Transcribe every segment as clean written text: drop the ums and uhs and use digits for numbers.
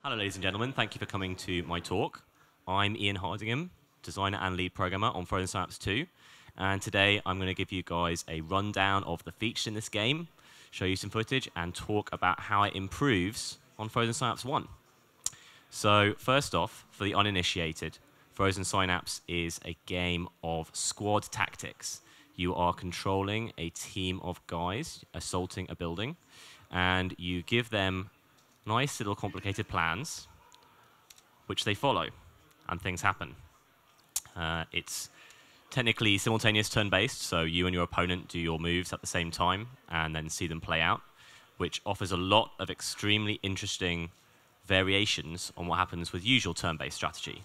Hello, ladies and gentlemen. Thank you for coming to my talk. I'm Ian Hardingham, designer and lead programmer on Frozen Synapse 2. And today I'm going to give you guys a rundown of the features in this game, show you some footage, and talk about how it improves on Frozen Synapse 1. So first off, for the uninitiated, Frozen Synapse is a game of squad tactics. You are controlling a team of guys assaulting a building, and you give them nice little complicated plans, which they follow, and things happen. It's technically simultaneous turn-based, so you and your opponent do your moves at the same time and then see them play out, which offers a lot of extremely interesting variations on what happens with usual turn-based strategy.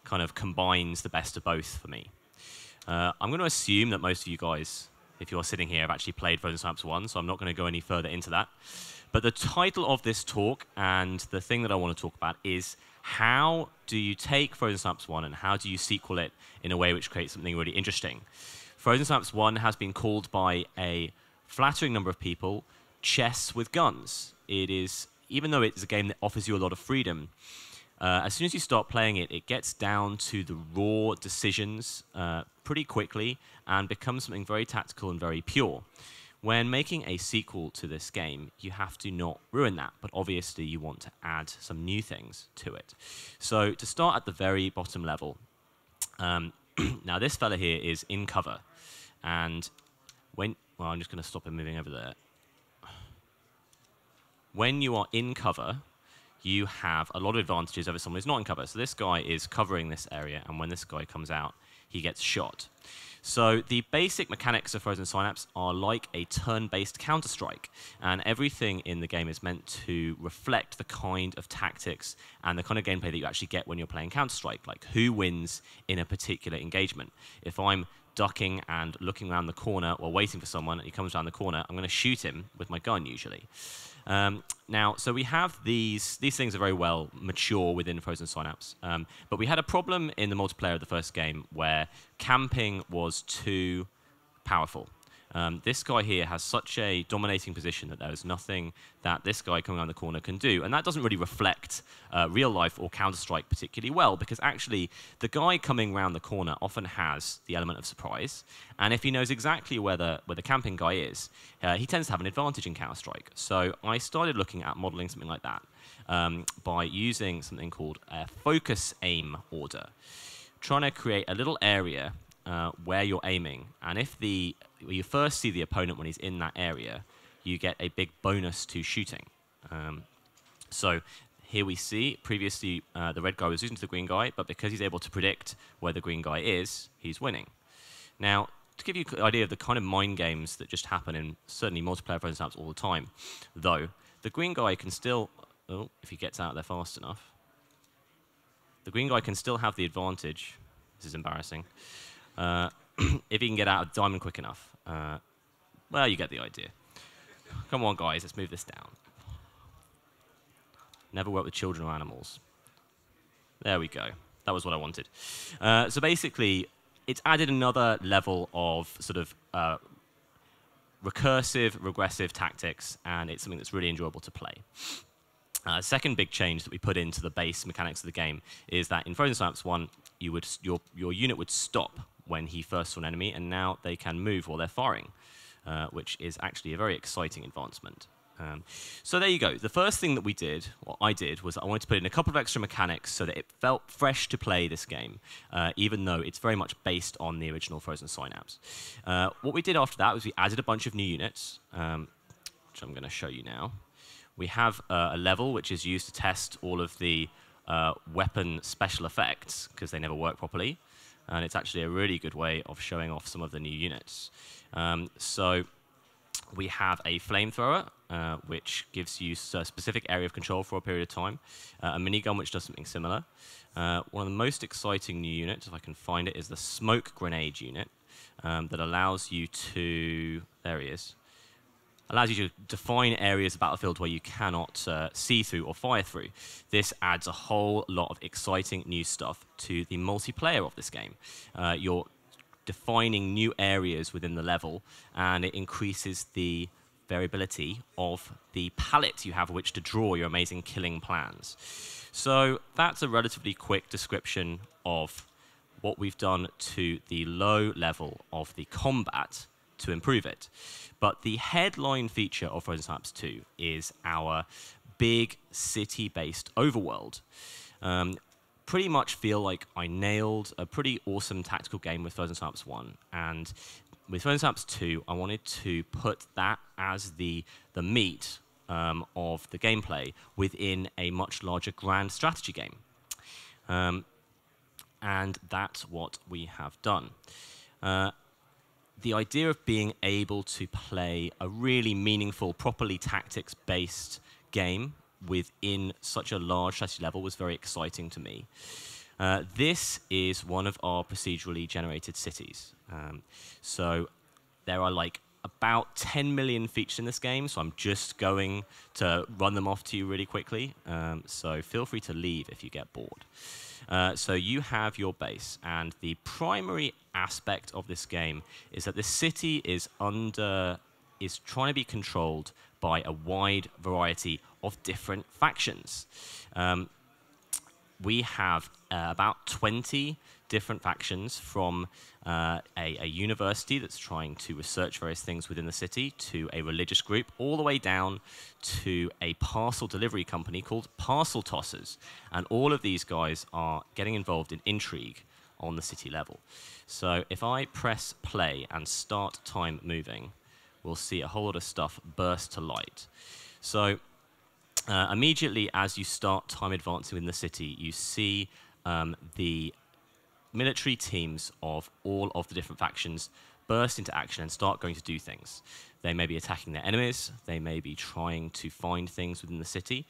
Kind of combines the best of both for me. I'm going to assume that most of you guys, if you're sitting here, have actually played Frozen Synapse 1, so I'm not going to go any further into that. But the title of this talk and the thing that I want to talk about is how do you take Frozen Synapse 1 and how do you sequel it in a way which creates something really interesting. Frozen Synapse 1 has been called by a flattering number of people chess with guns. It is, even though it's a game that offers you a lot of freedom, as soon as you start playing it, it gets down to the raw decisions pretty quickly and becomes something very tactical and very pure. When making a sequel to this game, you have to not ruin that, but obviously you want to add some new things to it. So to start at the very bottom level, now this fella here is in cover, and well, I'm just going to stop him moving over there. When you are in cover, you have a lot of advantages over someone who's not in cover. So this guy is covering this area, and when this guy comes out, he gets shot. So the basic mechanics of Frozen Synapse are like a turn-based Counter-Strike, and everything in the game is meant to reflect the kind of tactics and the kind of gameplay that you actually get when you're playing Counter-Strike, like who wins in a particular engagement. If I'm ducking and looking around the corner or waiting for someone and he comes around the corner, I'm going to shoot him with my gun usually. Now, so we have these things are very well mature within Frozen Synapse, but we had a problem in the multiplayer of the first game where camping was too powerful. This guy here has such a dominating position that there is nothing that this guy coming around the corner can do. And that doesn't really reflect real life or Counter-Strike particularly well, because actually the guy coming around the corner often has the element of surprise. And if he knows exactly where the camping guy is, he tends to have an advantage in Counter-Strike. So I started looking at modeling something like that by using something called a focus aim order, trying to create a little area where you're aiming, and if you first see the opponent when he's in that area, you get a big bonus to shooting. So here we see, previously the red guy was losing to the green guy, but because he's able to predict where the green guy is, he's winning. Now, to give you an idea of the kind of mind games that just happen in certainly multiplayer Frozen Synapse all the time, though, the green guy can still, if he gets out there fast enough, the green guy can still have the advantage. This is embarrassing. If he can get out of diamond quick enough. Well, you get the idea. Come on, guys, let's move this down. Never work with children or animals. There we go. That was what I wanted. So basically, it's added another level of sort of recursive, regressive tactics, and it's something that's really enjoyable to play. Second big change that we put into the base mechanics of the game is that in Frozen Synapse 1, your unit would stop when he first saw an enemy, and now they can move while they're firing, which is actually a very exciting advancement. So there you go. The first thing that we did, what I did, was I wanted to put in a couple of extra mechanics so that it felt fresh to play this game, even though it's very much based on the original Frozen Synapse. What we did after that was we added a bunch of new units, which I'm going to show you now. We have a level which is used to test all of the weapon special effects, because they never work properly. And it's actually a really good way of showing off some of the new units. So we have a flamethrower, which gives you a specific area of control for a period of time. A minigun, which does something similar. One of the most exciting new units, if I can find it, is the smoke grenade unit that allows you to... There he is. Allows you to define areas of the battlefield where you cannot see through or fire through. This adds a whole lot of exciting new stuff to the multiplayer of this game. You're defining new areas within the level, and it increases the variability of the palette you have which to draw your amazing killing plans. So that's a relatively quick description of what we've done to the low level of the combat to improve it. But the headline feature of Frozen Synapse 2 is our big city-based overworld. Pretty much feel like I nailed a pretty awesome tactical game with Frozen Synapse 1, and with Frozen Synapse 2, I wanted to put that as the meat of the gameplay within a much larger grand strategy game. And that's what we have done. The idea of being able to play a really meaningful, properly tactics-based game within such a large strategy level was very exciting to me. This is one of our procedurally generated cities. So there are like about 10 million features in this game, so I'm just going to run them off to you really quickly. So feel free to leave if you get bored. So you have your base, and the primary aspect of this game is that the city is trying to be controlled by a wide variety of different factions. We have about 20 different factions, from a university that's trying to research various things within the city, to a religious group, all the way down to a parcel delivery company called Parcel Tossers. And all of these guys are getting involved in intrigue on the city level. So if I press play and start time moving, we'll see a whole lot of stuff burst to light. So immediately as you start time advancing in the city, you see the military teams of all of the different factions burst into action and start going to do things. They may be attacking their enemies, they may be trying to find things within the city,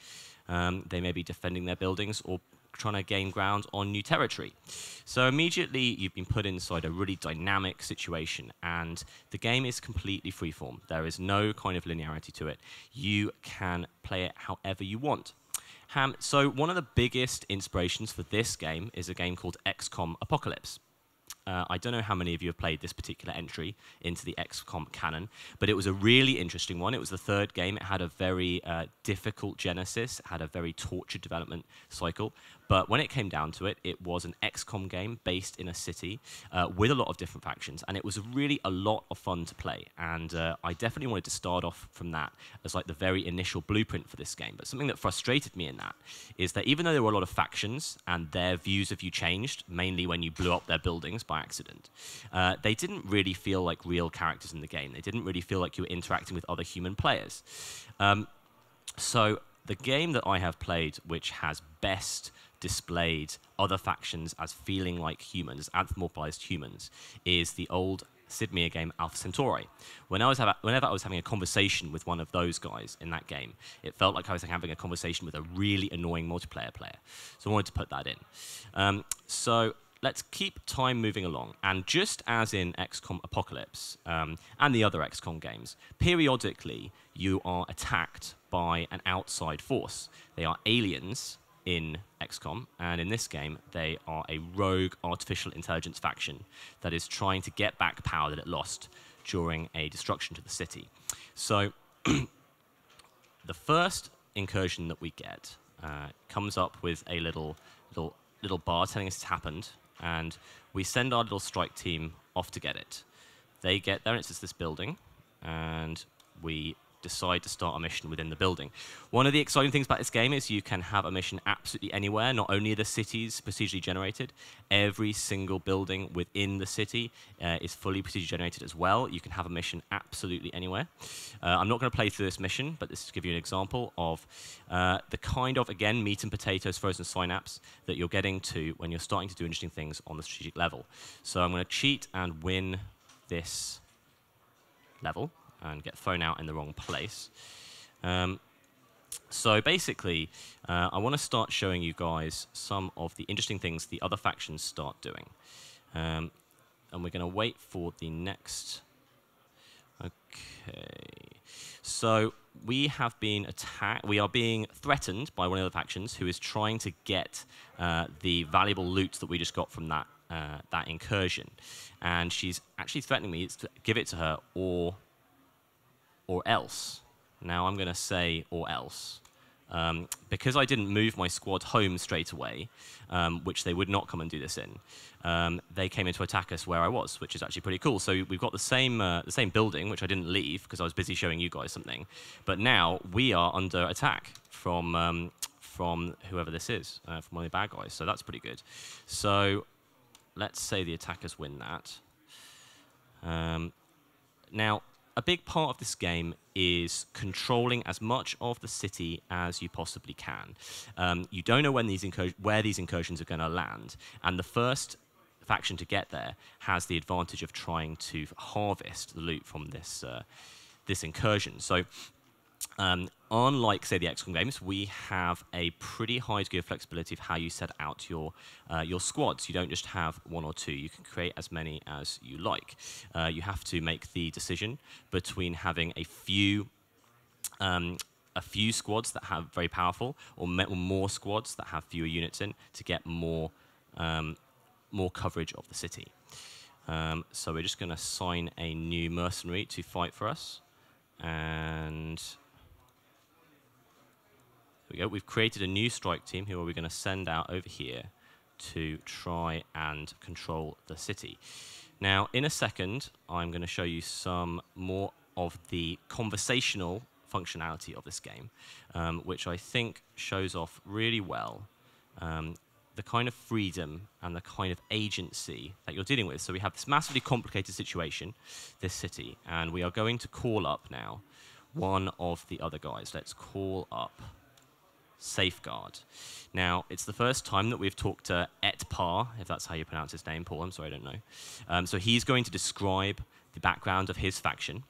they may be defending their buildings or trying to gain ground on new territory. So immediately you've been put inside a really dynamic situation, and the game is completely freeform. There is no kind of linearity to it. You can play it however you want. So one of the biggest inspirations for this game is a game called XCOM Apocalypse. I don't know how many of you have played this particular entry into the XCOM canon, but it was a really interesting one. It was the third game. It had a very difficult genesis, it had a very tortured development cycle. But when it came down to it, it was an XCOM game based in a city with a lot of different factions, and it was really a lot of fun to play. And I definitely wanted to start off from that as like the very initial blueprint for this game. But something that frustrated me in that is that even though there were a lot of factions and their views of you changed, mainly when you blew up their buildings by accident, they didn't really feel like real characters in the game. They didn't really feel like you were interacting with other human players. So the game that I have played, which has best displayed other factions as feeling like humans, anthropomorphized humans, is the old Sid Meier game Alpha Centauri. Whenever I was having a conversation with one of those guys in that game, it felt like I was having a conversation with a really annoying multiplayer player. So I wanted to put that in. So let's keep time moving along. And just as in XCOM Apocalypse and the other XCOM games, periodically you are attacked by an outside force. They are aliens in XCOM, and in this game, they are a rogue artificial intelligence faction that is trying to get back power that it lost during a destruction to the city. So the first incursion that we get comes up with a little bar telling us it's happened, and we send our little strike team off to get it. They get there, and it's just this building, and we decide to start a mission within the building. One of the exciting things about this game is you can have a mission absolutely anywhere. Not only are the cities procedurally generated, every single building within the city is fully procedurally generated as well. You can have a mission absolutely anywhere. I'm not going to play through this mission, but this is to give you an example of the kind of, again, meat and potatoes Frozen Synapse that you're getting to when you're starting to do interesting things on the strategic level. So I'm going to cheat and win this level and get thrown out in the wrong place. So basically, I want to start showing you guys some of the interesting things the other factions start doing. And we're going to wait for the next. Okay. So we have been attacked. We are being threatened by one of the factions who is trying to get the valuable loot that we just got from that incursion. And she's actually threatening me to give it to her, or or else. Now I'm going to say or else. Because I didn't move my squad home straight away, which they would not come and do this in, they came in to attack us where I was, which is actually pretty cool. So we've got the same building, which I didn't leave because I was busy showing you guys something. But now we are under attack from whoever this is, from one of the bad guys. So that's pretty good. So let's say the attackers win that. Now, a big part of this game is controlling as much of the city as you possibly can. You don't know when where these incursions are going to land, and the first faction to get there has the advantage of trying to harvest the loot from this incursion. So, unlike, say, the XCOM games, we have a pretty high degree of flexibility of how you set out your squads. You don't just have one or two. You can create as many as you like. You have to make the decision between having a few squads that have very powerful, or more squads that have fewer units in to get more coverage of the city. So we're just going to assign a new mercenary to fight for us, and there we go. We've created a new strike team who we're going to send out over here to try and control the city. Now, in a second, I'm going to show you some more of the conversational functionality of this game, which I think shows off really well the kind of freedom and the kind of agency that you're dealing with. So we have this massively complicated situation, this city, and we are going to call up now one of the other guys. Let's call up Safeguard. Now, it's the first time that we've talked to Etpar, if that's how you pronounce his name, Paul. I'm sorry, I don't know. So he's going to describe the background of his faction,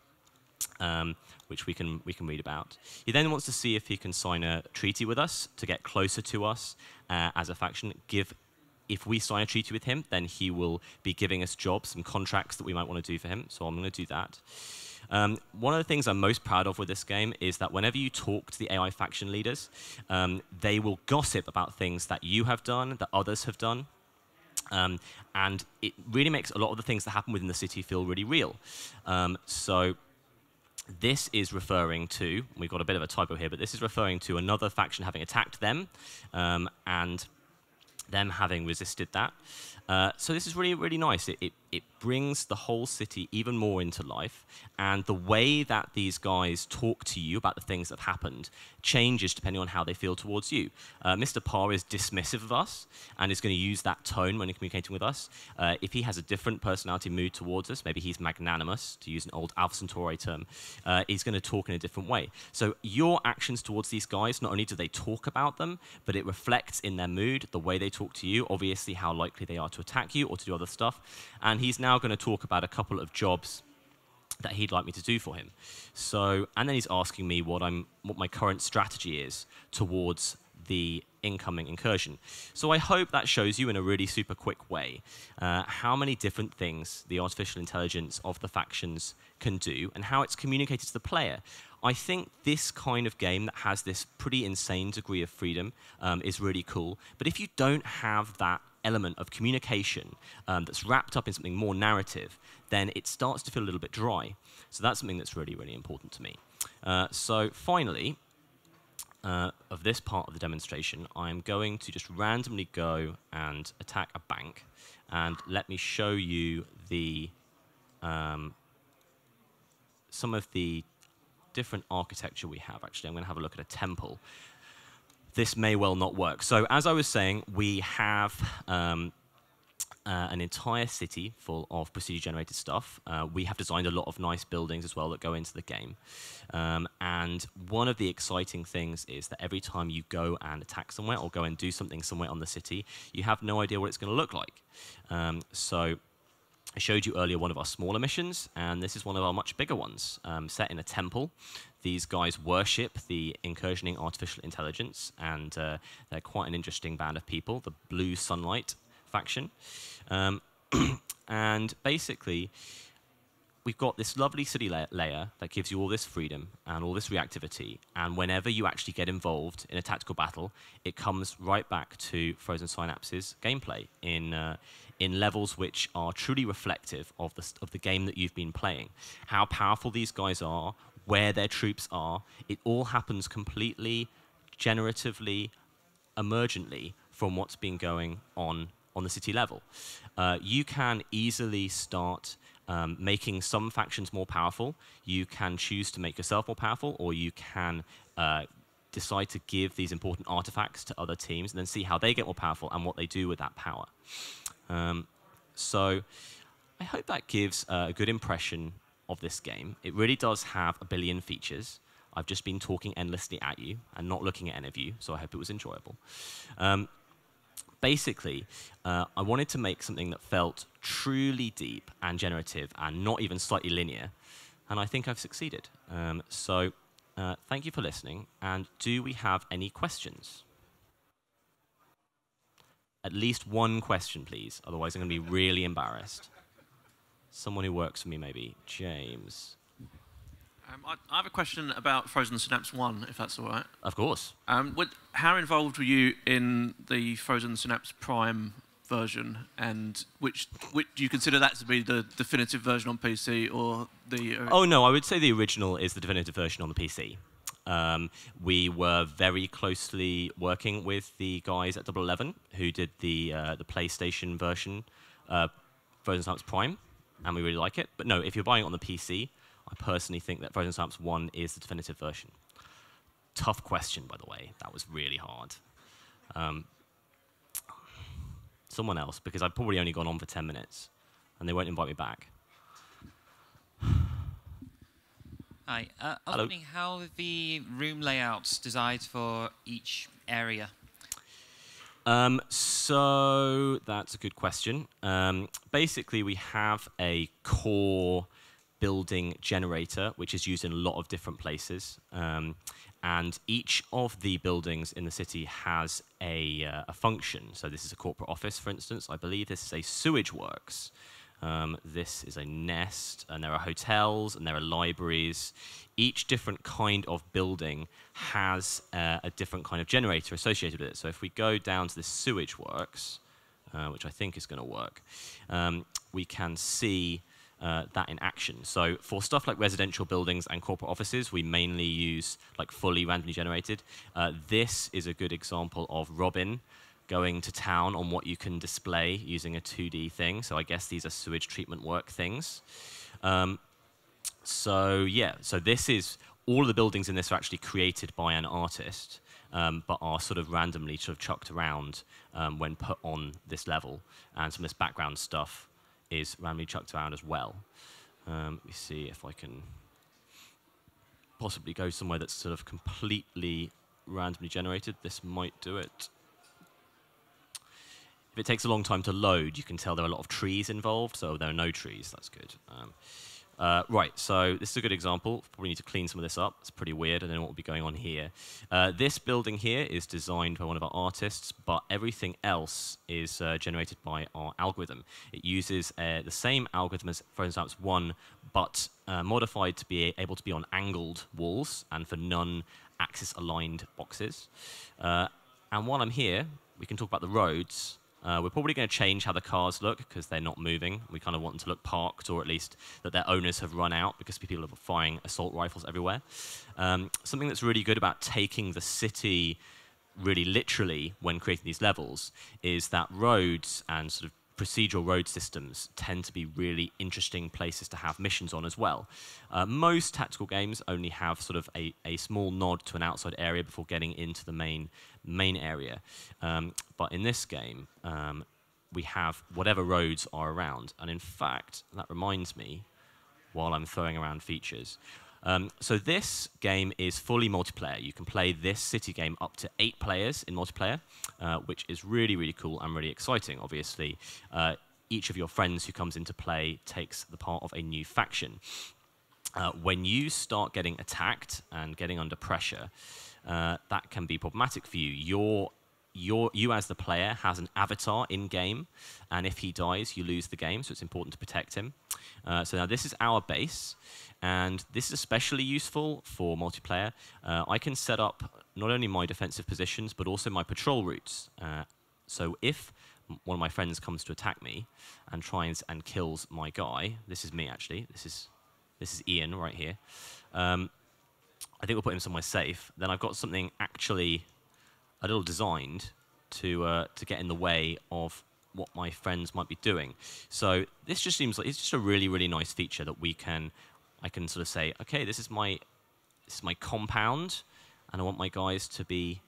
which we can read about. He then wants to see if he can sign a treaty with us to get closer to us as a faction. If we sign a treaty with him, then he will be giving us jobs and contracts that we might want to do for him. So I'm going to do that. One of the things I'm most proud of with this game is that whenever you talk to the AI faction leaders, they will gossip about things that you have done, that others have done. And it really makes a lot of the things that happen within the city feel really real. So this is referring to, we've got a bit of a typo here, but this is referring to another faction having attacked them and them having resisted that. So this is really, really nice. It brings the whole city even more into life, and the way that these guys talk to you about the things that have happened changes depending on how they feel towards you. Mr. Parr is dismissive of us and is going to use that tone when communicating with us. If he has a different personality mood towards us, maybe he's magnanimous, to use an old Alpha Centauri term, he's going to talk in a different way. So your actions towards these guys, not only do they talk about them, but it reflects in their mood, the way they talk to you, obviously how likely they are to attack you or to do other stuff. And he's now going to talk about a couple of jobs that he'd like me to do for him. So, and then he's asking me what my current strategy is towards the incoming incursion. So I hope that shows you in a really super quick way how many different things the artificial intelligence of the factions can do and how it's communicated to the player. I think this kind of game that has this pretty insane degree of freedom is really cool. But if you don't have that element of communication that's wrapped up in something more narrative, then it starts to feel a little bit dry. So that's something that's really, really important to me. So finally, of this part of the demonstration, I'm going to just randomly go and attack a bank. And let me show you the some of the different architecture we have. Actually, I'm going to have a look at a temple. This may well not work. So as I was saying, we have an entire city full of procedure-generated stuff. We have designed a lot of nice buildings as well that go into the game. And one of the exciting things is that every time you go and attack somewhere or go and do something somewhere on the city, you have no idea what it's going to look like. So I showed you earlier one of our smaller missions, and this is one of our much bigger ones, set in a temple. These guys worship the incursioning artificial intelligence, and they're quite an interesting band of people, the Blue Sunlight faction. And basically, we've got this lovely city layer that gives you all this freedom and all this reactivity, and whenever you actually get involved in a tactical battle, it comes right back to Frozen Synapse's gameplay in levels which are truly reflective of the game that you've been playing. How powerful these guys are, where their troops are. It all happens completely generatively, emergently from what's been going on the city level. You can easily start making some factions more powerful. You can choose to make yourself more powerful, or you can decide to give these important artifacts to other teams and then see how they get more powerful and what they do with that power. So I hope that gives a good impression of this game. It really does have a billion features. I've just been talking endlessly at you and not looking at any of you, so I hope it was enjoyable. Basically, I wanted to make something that felt truly deep and generative and not even slightly linear, and I think I've succeeded. Thank you for listening, and do we have any questions? At least one question, please, otherwise I'm going to be really embarrassed. Someone who works for me, maybe. James. I have a question about Frozen Synapse 1, if that's all right. Of course. How involved were you in the Frozen Synapse Prime version, and which do you consider that to be the definitive version on PC, or the... Oh, no, I would say the original is the definitive version on the PC. We were very closely working with the guys at 11 who did the PlayStation version, Frozen Synapse Prime, and we really like it. But no, if you're buying it on the PC, I personally think that Frozen Synapse 1 is the definitive version. Tough question, by the way. That was really hard. Someone else, because I've probably only gone on for 10 minutes, and they won't invite me back. Hi. I was wondering how the room layout's designed for each area. So that's a good question. Basically, we have a core building generator, which is used in a lot of different places. And each of the buildings in the city has a function. So this is a corporate office, for instance. I believe this is a sewage works. This is a nest, and there are hotels, and there are libraries. Each different kind of building has a different kind of generator associated with it. So if we go down to the sewage works, which I think is going to work, we can see that in action. So for stuff like residential buildings and corporate offices, we mainly use like fully randomly generated. This is a good example of Robin going to town on what you can display using a 2D thing. So I guess these are sewage treatment work things. So this is, all of the buildings in this are actually created by an artist, but are sort of randomly sort of chucked around when put on this level. And some of this background stuff is randomly chucked around as well. Let me see if I can possibly go somewhere that's sort of completely randomly generated. This might do it. If it takes a long time to load, you can tell there are a lot of trees involved, so there are no trees. That's good. Right, so this is a good example. Probably need to clean some of this up. It's pretty weird. I don't know what will be going on here. This building here is designed by one of our artists, but everything else is generated by our algorithm. It uses the same algorithm as Frozen Synapse 1, but modified to be able to be on angled walls and for non-axis aligned boxes. And while I'm here, we can talk about the roads. We're probably going to change how the cars look because they're not moving. We kind of want them to look parked, or at least that their owners have run out because people are firing assault rifles everywhere. Something that's really good about taking the city really literally when creating these levels is that roads and sort of procedural road systems tend to be really interesting places to have missions on as well. Most tactical games only have sort of a small nod to an outside area before getting into the main area. But in this game, we have whatever roads are around. And in fact, that reminds me, while I'm throwing around features, so this game is fully multiplayer. You can play this city game up to 8 players in multiplayer, which is really, really cool and really exciting. Obviously, each of your friends who comes into play takes the part of a new faction. When you start getting attacked and getting under pressure, that can be problematic for you. You as the player has an avatar in-game, and if he dies, you lose the game, so it's important to protect him. So now this is our base, and this is especially useful for multiplayer. I can set up not only my defensive positions, but also my patrol routes. So if one of my friends comes to attack me and tries and kills my guy, this is me actually, this This is Ian right here. I think we'll put him somewhere safe. Then I've got something actually a little designed to get in the way of what my friends might be doing. So this just seems like it's just a really, really nice feature that I can sort of say, okay, this is my compound, and I want my guys to be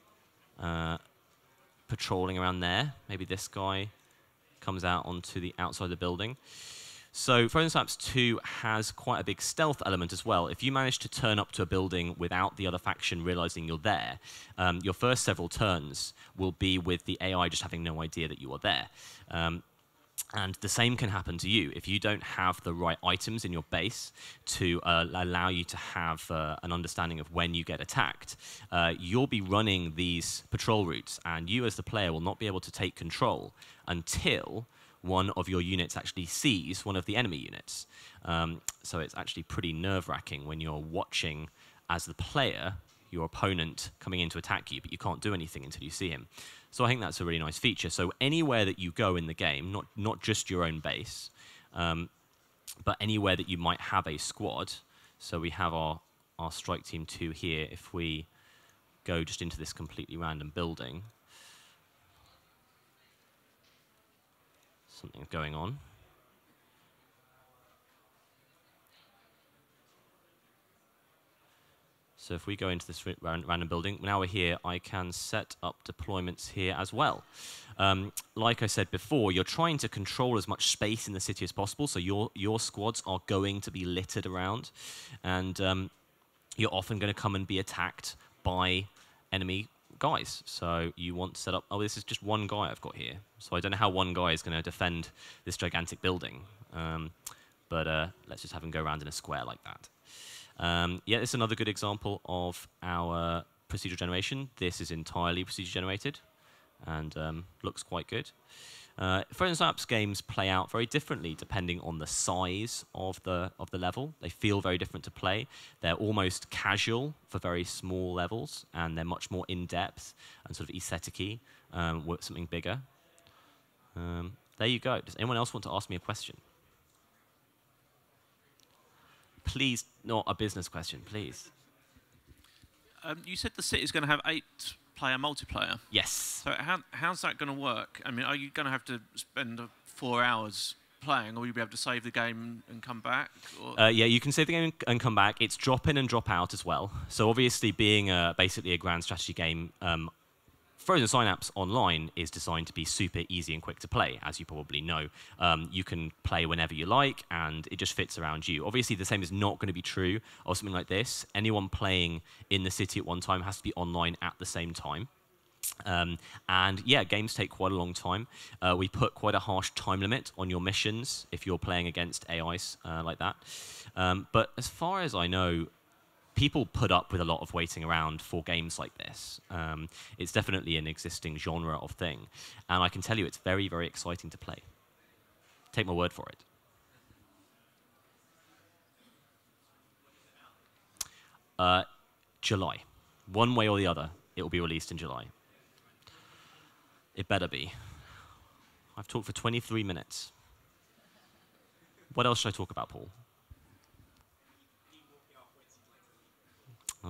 patrolling around there. Maybe this guy comes out onto the outside of the building. So Frozen Synapse 2 has quite a big stealth element as well. If you manage to turn up to a building without the other faction realizing you're there, your first several turns will be with the AI just having no idea that you are there. And the same can happen to you. If you don't have the right items in your base to allow you to have an understanding of when you get attacked, you'll be running these patrol routes, and you as the player will not be able to take control until one of your units actually sees one of the enemy units. So it's actually pretty nerve-wracking when you're watching, as the player, your opponent coming in to attack you, but you can't do anything until you see him. So I think that's a really nice feature. So anywhere that you go in the game, not just your own base, but anywhere that you might have a squad. So we have our Strike Team 2 here. If we go just into this completely random building, something's going on. So if we go into this random building, now we're here, I can set up deployments here as well. Like I said before, you're trying to control as much space in the city as possible, so your squads are going to be littered around, and you're often going to come and be attacked by enemy guys. So you want to set up, oh, this is just one guy I've got here. So I don't know how one guy is going to defend this gigantic building, but let's just have him go around in a square like that. Yeah, this is another good example of our procedural generation. This is entirely procedure generated and looks quite good. Frozen Synapse games play out very differently depending on the size of the level. They feel very different to play. They're almost casual for very small levels, and they're much more in-depth and sort of aesthetic-y with something bigger. There you go. Does anyone else want to ask me a question? Please, not a business question, please. You said the city's going to have 8-player multiplayer. Yes. So how's that going to work? I mean, are you going to have to spend 4 hours playing, or will you be able to save the game and come back? Yeah, you can save the game and come back. It's drop in and drop out as well. So obviously, being basically a grand strategy game, Frozen Synapse Online is designed to be super easy and quick to play, as you probably know. You can play whenever you like, and it just fits around you. Obviously, the same is not going to be true of something like this. Anyone playing in the city at one time has to be online at the same time. And yeah, games take quite a long time. We put quite a harsh time limit on your missions if you're playing against AIs like that. But as far as I know, people put up with a lot of waiting around for games like this. It's definitely an existing genre of thing. And I can tell you it's very, very exciting to play. Take my word for it. July. One way or the other, it will be released in July. It better be. I've talked for 23 minutes. What else should I talk about, Paul?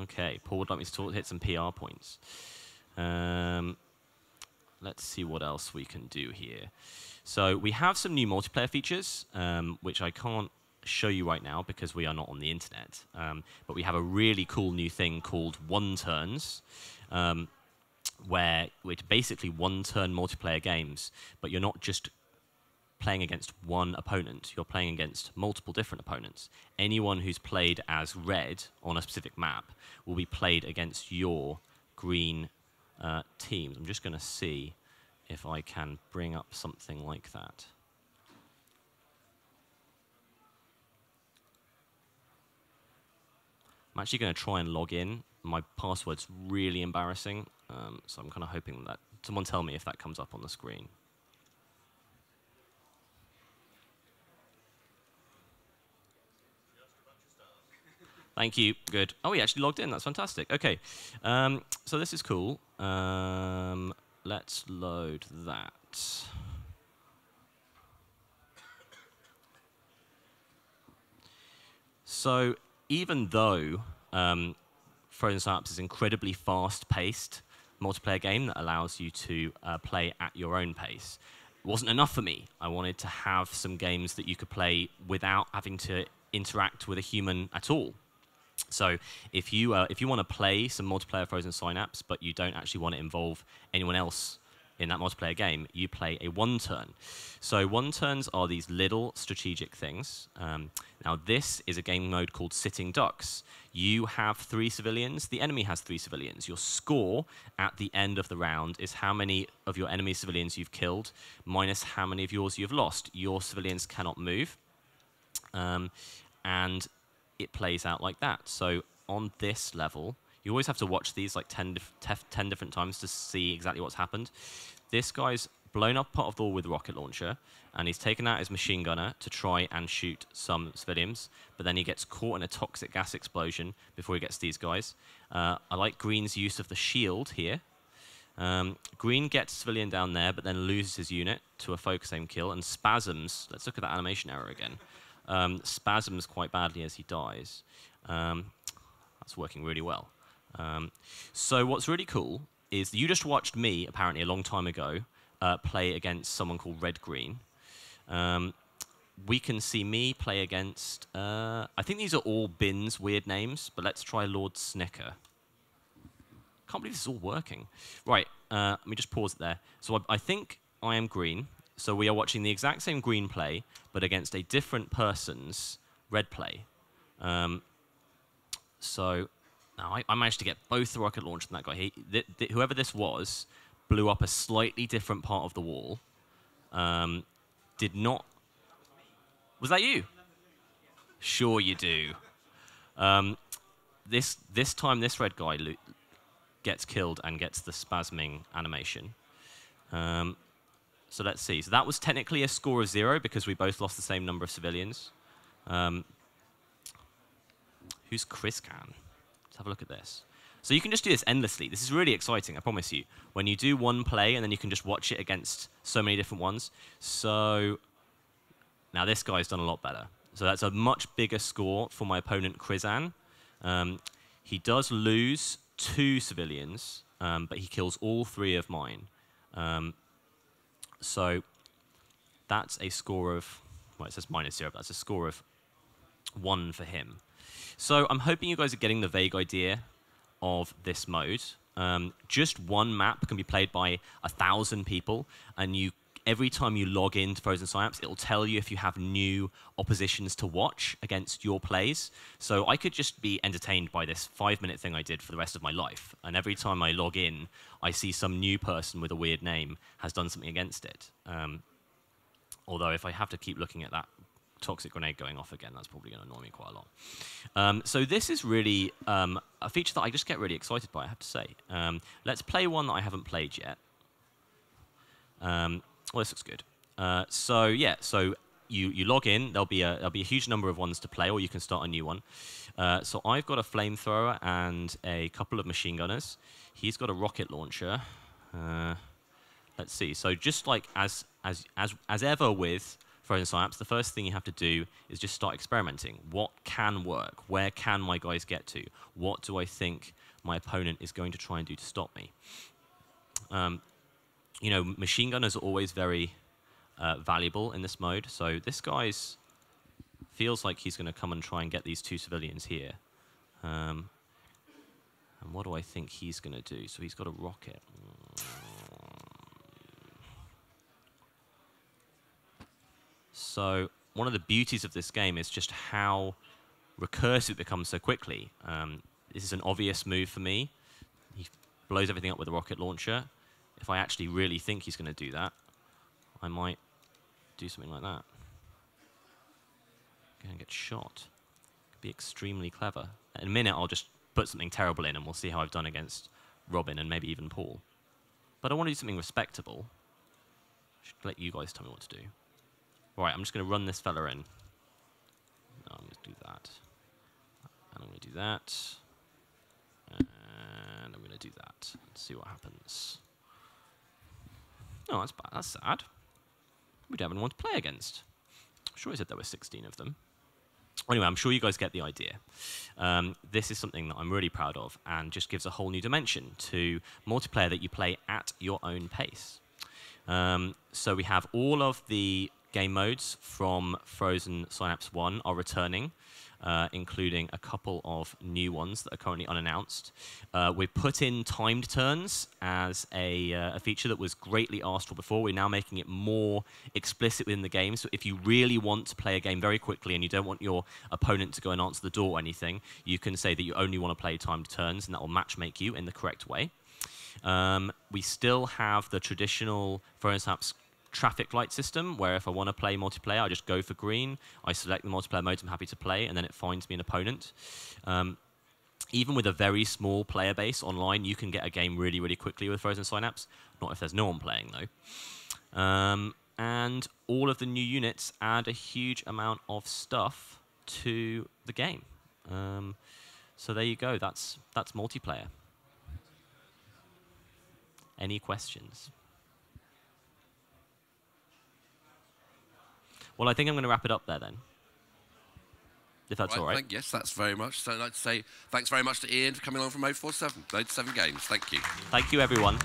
Okay, Paul would like me to hit some PR points. Let's see what else we can do here. So we have some new multiplayer features, which I can't show you right now because we are not on the internet. But we have a really cool new thing called one turns, where it's basically one-turn multiplayer games, but you're not just playing against one opponent, you're playing against multiple different opponents. Anyone who's played as red on a specific map will be played against your green teams. I'm just going to see if I can bring up something like that. I'm actually going to try and log in. My password's really embarrassing, so I'm kind of hoping that someone tell me if that comes up on the screen. Thank you. Good. Oh, he actually logged in. That's fantastic. Okay. So this is cool. Let's load that. So even though Frozen Synapse is an incredibly fast-paced multiplayer game that allows you to play at your own pace, it wasn't enough for me. I wanted to have some games that you could play without having to interact with a human at all. So if you want to play some multiplayer Frozen Synapse, but you don't actually want to involve anyone else in that multiplayer game, you play a one-turn. So one-turns are these little strategic things. Now this is a game mode called Sitting Ducks. You have 3 civilians, the enemy has 3 civilians. Your score at the end of the round is how many of your enemy civilians you've killed, minus how many of yours you've lost. Your civilians cannot move. And it plays out like that. So on this level, you always have to watch these like 10 different times to see exactly what's happened. This guy's blown up part of the wall with a rocket launcher, and he's taken out his machine gunner to try and shoot some civilians, but then he gets caught in a toxic gas explosion before he gets these guys. I like Green's use of the shield here. Green gets a civilian down there, but then loses his unit to a focus aim kill, and spasms. Let's look at that animation error again. Spasms quite badly as he dies. That's working really well. So what's really cool is you just watched me, apparently a long time ago, play against someone called Red Green. We can see me play against, I think these are all Bin's weird names, but let's try Lord Snicker. Can't believe this is all working. Right, let me just pause it there. So I think I am Green. So we are watching the exact same Green play, but against a different person's Red play. So now I managed to get both the rocket launcher and that guy. Whoever this was blew up a slightly different part of the wall. Did not... Was that you? Sure you do. This time, this red guy gets killed and gets the spasming animation. So let's see. So that was technically a score of 0 because we both lost the same number of civilians. Who's Chris Can? Let's have a look at this. So you can just do this endlessly. This is really exciting, I promise you. When you do one play and then you can just watch it against so many different ones. So now this guy's done a lot better. So that's a much bigger score for my opponent, Krizan. He does lose 2 civilians, but he kills all 3 of mine. So that's a score of, well, it says -0, but that's a score of 1 for him. So I'm hoping you guys are getting the vague idea of this mode. Just one map can be played by 1,000 people, and every time you log into Frozen Synapse, it'll tell you if you have new oppositions to watch against your plays. So I could just be entertained by this 5-minute thing I did for the rest of my life. And every time I log in, I see some new person with a weird name has done something against it. Although if I have to keep looking at that toxic grenade going off again, that's probably going to annoy me quite a lot. So this is really a feature that I just get really excited by, I have to say. Let's play one that I haven't played yet. Well, this looks good. So yeah, so you log in. There'll be a huge number of ones to play, or you can start a new one. So I've got a flamethrower and a couple of machine gunners. He's got a rocket launcher. Let's see. So just like as ever with Frozen Synapse, the first thing you have to do is just start experimenting. What can work? Where can my guys get to? What do I think my opponent is going to try and do to stop me? You know, machine gunners are always very valuable in this mode. So this guy's feels like he's going to come and try and get these 2 civilians here. And what do I think he's going to do? So he's got a rocket. So one of the beauties of this game is just how recursive it becomes so quickly. This is an obvious move for me. He blows everything up with a rocket launcher. If I actually really think he's going to do that, I might do something like that. Going to get shot. Could be extremely clever. In a minute, I'll just put something terrible in, and we'll see how I've done against Robin and maybe even Paul. But I want to do something respectable. I should let you guys tell me what to do. All right, I'm just going to run this fella in. No, I'm going to do that. And I'm going to do that. And I'm going to do that. Let's see what happens. Oh, that's bad. That's sad. We don't have anyone to play against. I'm sure I said there were 16 of them. Anyway, I'm sure you guys get the idea. This is something that I'm really proud of and just gives a whole new dimension to multiplayer that you play at your own pace. So we have all of the game modes from Frozen Synapse 1 are returning, including a couple of new ones that are currently unannounced. We put in timed turns as a feature that was greatly asked for before. We're now making it more explicit within the game. So if you really want to play a game very quickly and you don't want your opponent to go and answer the door or anything, you can say that you only want to play timed turns, and that will matchmake you in the correct way. We still have the traditional Frozen Synapse traffic light system, where if I want to play multiplayer, I just go for green, I select the multiplayer modes I'm happy to play, and then it finds me an opponent. Even with a very small player base online, you can get a game really, really quickly with Frozen Synapse. Not if there's no one playing, though. And all of the new units add a huge amount of stuff to the game. So there you go. That's multiplayer. Any questions? Well, I think I'm going to wrap it up there then, if that's all right. Yes, that's very much. So I'd like to say thanks very much to Ian for coming along from 047. Those 7 games. Thank you. Thank you, everyone.